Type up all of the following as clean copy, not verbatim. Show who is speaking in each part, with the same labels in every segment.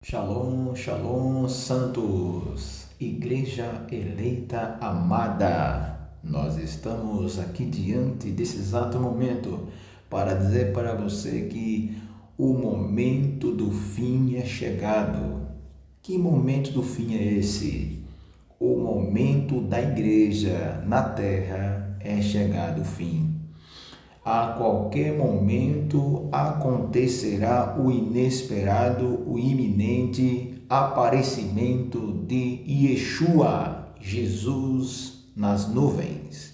Speaker 1: Shalom, shalom, santos, igreja eleita amada. Nós estamos aqui diante desse exato momento para dizer para você que o momento do fim é chegado. Que momento do fim é esse? O momento da igreja na terra é chegado o fim. A qualquer momento acontecerá o inesperado, o iminente aparecimento de Yeshua, Jesus nas nuvens.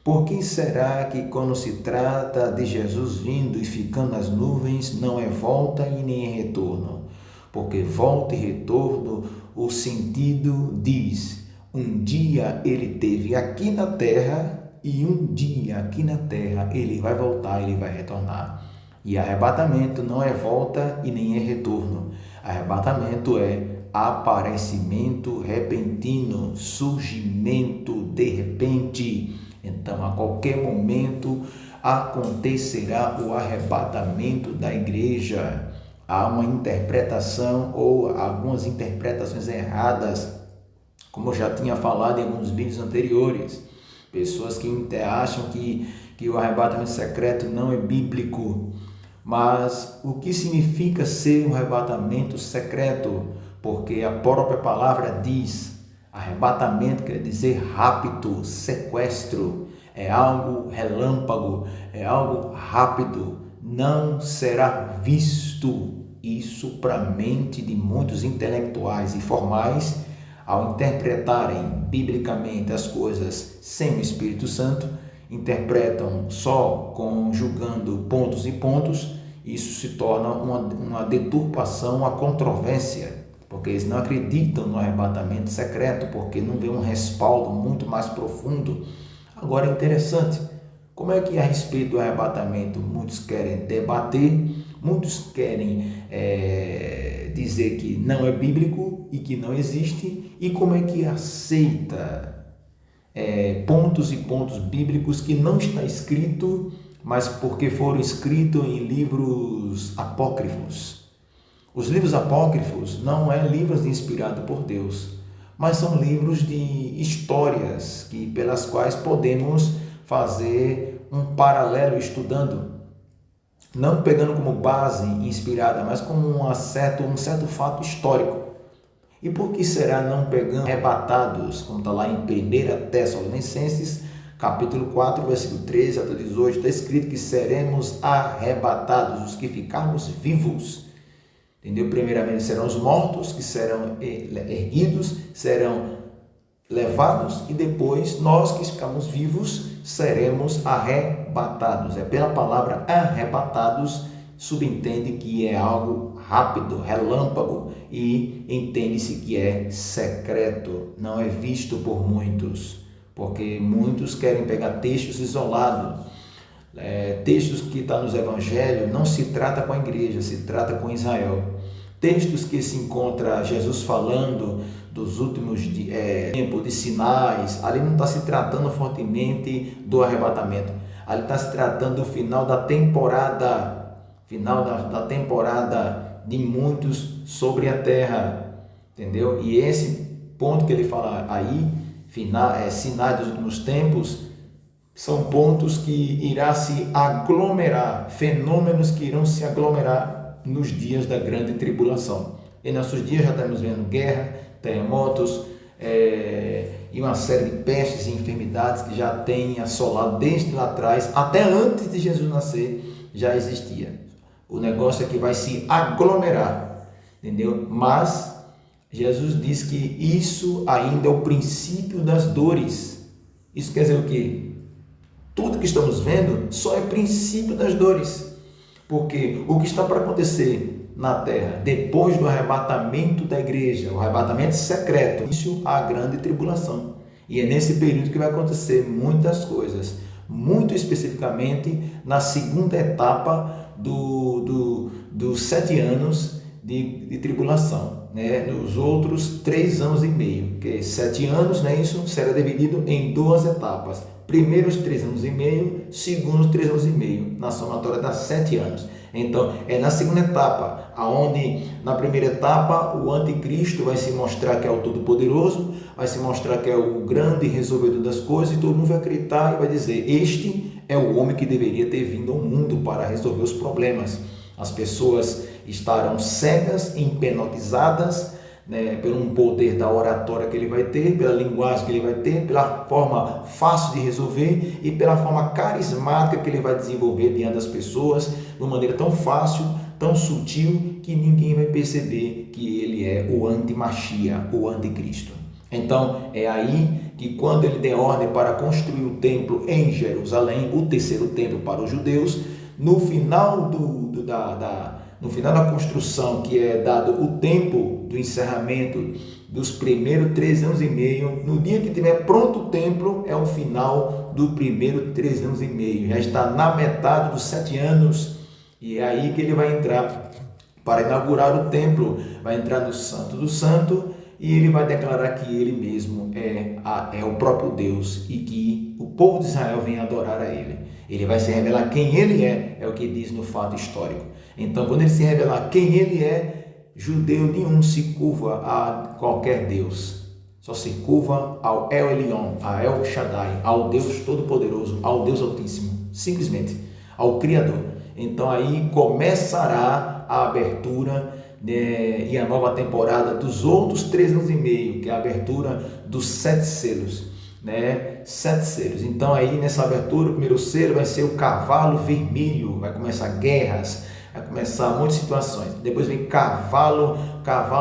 Speaker 1: Por que será que quando se trata de Jesus vindo e ficando nas nuvens, não é volta e nem é retorno? Porque volta e retorno, o sentido diz, um dia ele esteve aqui na terra e um dia aqui na terra ele vai voltar, ele vai retornar. E arrebatamento não é volta e nem é retorno. Arrebatamento é aparecimento repentino, surgimento de repente. Então, a qualquer momento acontecerá o arrebatamento da igreja. Há uma interpretação ou algumas interpretações erradas, como eu já tinha falado em alguns vídeos anteriores. Pessoas que acham que o arrebatamento secreto não é bíblico. Mas o que significa ser um arrebatamento secreto? Porque a própria palavra diz, arrebatamento quer dizer rapto, sequestro, é algo relâmpago, é algo rápido, não será visto. Isso para a mente de muitos intelectuais e formais, ao interpretarem biblicamente as coisas sem o Espírito Santo, interpretam só conjugando pontos e pontos, isso se torna uma deturpação, uma controvérsia, porque eles não acreditam no arrebatamento secreto, porque não vê um respaldo muito mais profundo. Agora é interessante, como é que a respeito do arrebatamento muitos querem debater, muitos querem dizer que não é bíblico e que não existe, e como é que aceita pontos e pontos bíblicos que não está escrito, mas porque foram escritos em livros apócrifos. Os livros apócrifos não é livros inspirados por Deus, mas são livros de histórias pelas quais podemos fazer um paralelo estudando, não pegando como base inspirada, mas como um certo fato histórico. E por que será não pegando arrebatados, como está lá em 1 Tessalonicenses, capítulo 4, versículo 13 até 18, está escrito que seremos arrebatados, os que ficarmos vivos. Entendeu? Primeiramente serão os mortos, que serão erguidos, serão levados, e depois nós que ficamos vivos seremos arrebatados. É pela palavra arrebatados, subentende que é algo rápido, relâmpago, e entende-se que é secreto, não é visto por muitos, porque muitos querem pegar textos isolados, textos que estão nos evangelhos, não se trata com a igreja, se trata com Israel. Textos que se encontra Jesus falando dos últimos tempos, de sinais, ali não está se tratando fortemente do arrebatamento, ali está se tratando do final da temporada, de muitos sobre a terra, entendeu? E esse ponto que ele fala aí, sinais dos últimos tempos, são pontos que irá se aglomerar, fenômenos que irão se aglomerar nos dias da grande tribulação. E nossos dias já estamos vendo guerra, terremotos, e uma série de pestes e enfermidades que já têm assolado desde lá atrás, até antes de Jesus nascer, já existia. O negócio é que vai se aglomerar, entendeu? Mas Jesus diz que isso ainda é o princípio das dores. Isso quer dizer o quê? Tudo que estamos vendo só é princípio das dores, porque o que está para acontecer na terra depois do arrebatamento da igreja, o arrebatamento secreto, isso a grande tribulação, e é nesse período que vai acontecer muitas coisas, muito especificamente na segunda etapa dos 7 anos de tribulação, né? Nos outros 3 anos e meio, que 7 anos, né? Isso será dividido em 2 etapas. Primeiros 3 anos e meio, segundos 3 anos e meio, na somatória dá 7 anos. Então, é na segunda etapa, aonde na primeira etapa o anticristo vai se mostrar que é o Todo-Poderoso, vai se mostrar que é o grande resolvedor das coisas, e todo mundo vai acreditar e vai dizer: este é o homem que deveria ter vindo ao mundo para resolver os problemas. As pessoas estarão cegas, hipnotizadas, né, pelo poder da oratória que ele vai ter, pela linguagem que ele vai ter, pela forma fácil de resolver e pela forma carismática que ele vai desenvolver diante das pessoas, de uma maneira tão fácil, tão sutil, que ninguém vai perceber que ele é o anti-Machia, o anticristo. Então, é aí que quando ele der ordem para construir o templo em Jerusalém, o terceiro templo para os judeus, no final no final da construção, que é dado o tempo do encerramento dos primeiros 3 anos e meio, no dia que tiver pronto o templo, é o final do primeiro 3 anos e meio, já está na metade dos 7 anos, e é aí que ele vai entrar para inaugurar o templo, vai entrar no Santo do Santo, e ele vai declarar que ele mesmo é o próprio Deus e que o povo de Israel vem adorar a ele. Ele vai se revelar quem ele é o que diz no fato histórico. Então, quando ele se revelar quem ele é, judeu nenhum se curva a qualquer Deus. Só se curva ao El Elyon, a El Shaddai, ao Deus Todo-Poderoso, ao Deus Altíssimo, simplesmente, ao Criador. Então, aí começará a abertura e a nova temporada dos outros 3 anos e meio, que é a abertura dos 7 selos, né? 7 selos. Então aí nessa abertura, o primeiro selo vai ser o cavalo vermelho, vai começar guerras, vai começar muitas situações. Depois vem cavalo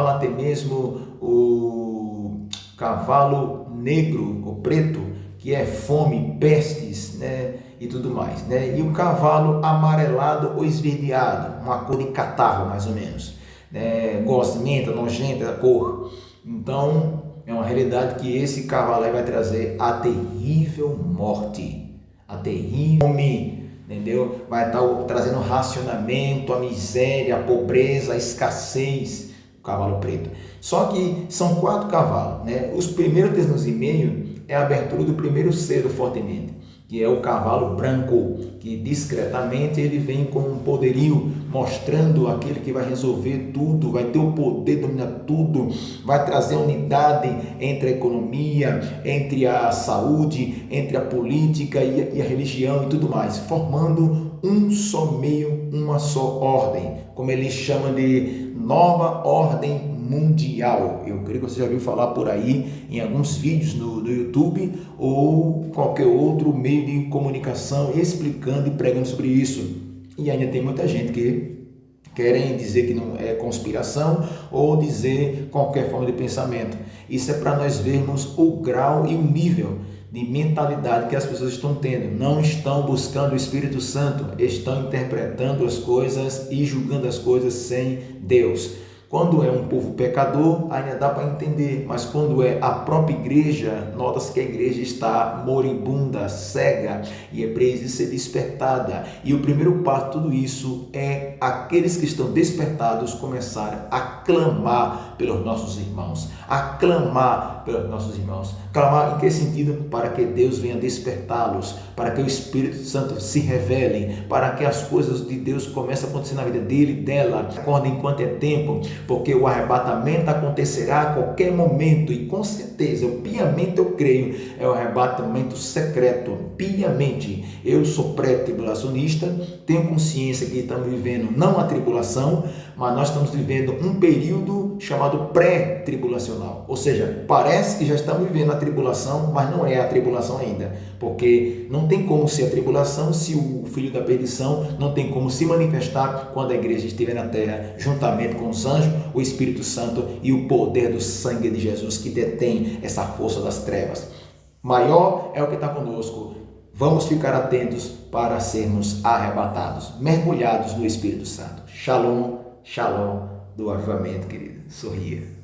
Speaker 1: até mesmo o cavalo negro, o preto, que é fome, pestes, né? E tudo mais, né? E o cavalo amarelado ou esverdeado, uma cor de catarro mais ou menos, né? Gosmenta, nojenta a cor. Então é uma realidade que esse cavalo aí vai trazer a terrível morte, a terrível fome, entendeu? Vai estar trazendo racionamento, a miséria, a pobreza, a escassez, o cavalo preto. Só que são 4 cavalos, né? Os primeiros 3 anos e meio é a abertura do primeiro selo fortemente, que é o cavalo branco, que discretamente ele vem com um poderio, mostrando aquele que vai resolver tudo, vai ter o poder de dominar tudo, vai trazer unidade entre a economia, entre a saúde, entre a política e a religião e tudo mais, formando um só meio, uma só ordem, como ele chama de nova ordem mundial. Eu creio que você já ouviu falar por aí em alguns vídeos no YouTube ou qualquer outro meio de comunicação explicando e pregando sobre isso. E ainda tem muita gente que querem dizer que não é conspiração ou dizer qualquer forma de pensamento. Isso é para nós vermos o grau e o nível de mentalidade que as pessoas estão tendo. Não estão buscando o Espírito Santo, estão interpretando as coisas e julgando as coisas sem Deus. Quando é um povo pecador, ainda dá para entender, mas quando é a própria igreja, nota-se que a igreja está moribunda, cega e é preciso ser despertada. E o primeiro passo de tudo isso é aqueles que estão despertados começarem a clamar pelos nossos irmãos, Clamar em que sentido? Para que Deus venha despertá-los, para que o Espírito Santo se revele, para que as coisas de Deus comecem a acontecer na vida dele e dela. Acordem enquanto é tempo, porque o arrebatamento acontecerá a qualquer momento e com certeza, piamente eu creio, é o arrebatamento secreto, piamente. Eu sou pré-tribulacionista, tenho consciência que estamos vivendo não a tribulação, mas nós estamos vivendo um período chamado pré-tribulacional, ou seja, parece que já estamos vivendo a tribulação, mas não é a tribulação ainda, porque não tem como ser a tribulação se o filho da perdição não tem como se manifestar quando a igreja estiver na terra, juntamente com os anjos, o Espírito Santo e o poder do sangue de Jesus que detém essa força das trevas. Maior é o que está conosco. Vamos ficar atentos para sermos arrebatados, mergulhados no Espírito Santo. Shalom, shalom do avivamento, querido. Sorria.